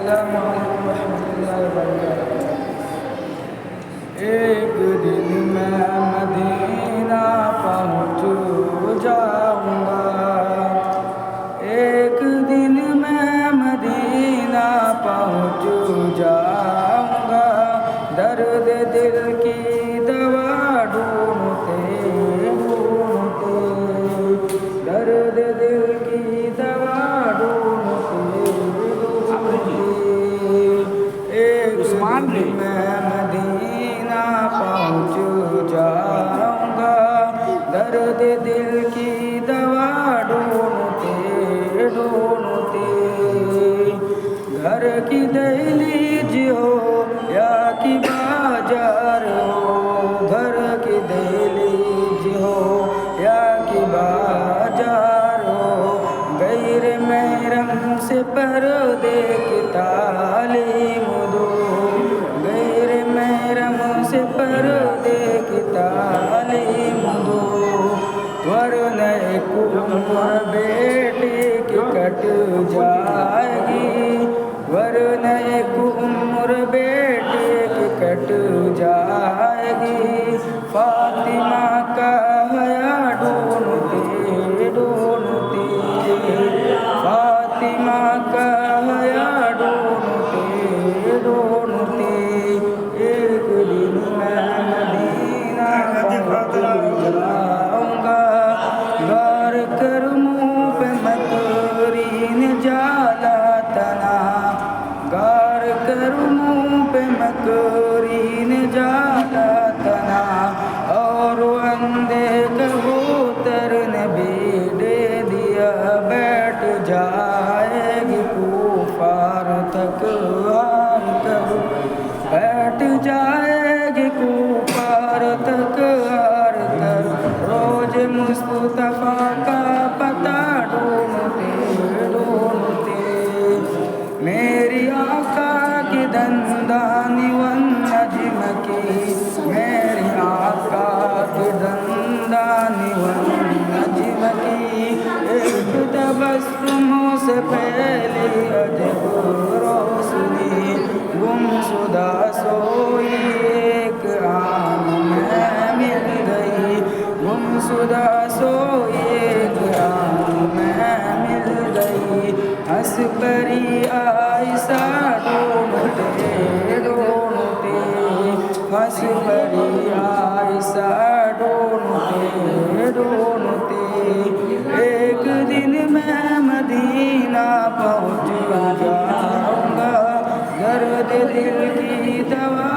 अस्सलामु अलैकुम रहमतुल्लाहि व बरकातुहू। एक दिन मैं मदीना पहुँच जाऊँगा, एक दिन मैं मदीना पहुँच जाऊँगा। दर्द दिल की दवा ढूंढते ढूंढते, दर्द दिल की दवा ढूंढते ढूंढते, एक दिन मैं मदीना पहुँच जाऊँगा। दर्द दिल की दवा ढूंढते ढूंढते, घर की दहलीज हो या कि बाजार हो, घर की दहलीज हो या कि बाजार हो, गैर महरम से पर्दे की तालीम दो, गैर महरम से पर्दे की तालीम दो, वरना एक उम्र बेटे की कट जाएगी, वरना एक उम्र बेटे की कट जाएगी। फातिमा का हया ढूंढते ढूंढते, फातिमा का हया ढूंढते ढूंढते, एक दिन मैं मदीना पहुँच जाऊँगा। गार कर मुँह पे मकरीन जाला तना, गार कर मुँह पे मकरीन जाला तना, और अंधे कबूतर ने भी दे दिया बैठ जाएगी कुफार तक हार कर, बैठ जाएगी कुफार तक हार कर। रोज मुस्तफा का पता ढूंढते ढूंढते, मेरी आका की दंदानी वन नजम की, मेरी आका की दंदानी वन नजम की, एक तबस्सुम से पहले अजब रोशनी, गुमशुदा सोई एक आन में मिल गई, गुमशुदा सोई एक आन में मिल गई। हंस परी आयशा ढूंढते ढूंढते, हंस परी आयशा ढूंढते ढूंढते, एक दिन मैं मदीना पहुँच जाऊँगा। दर्द दिल की दवा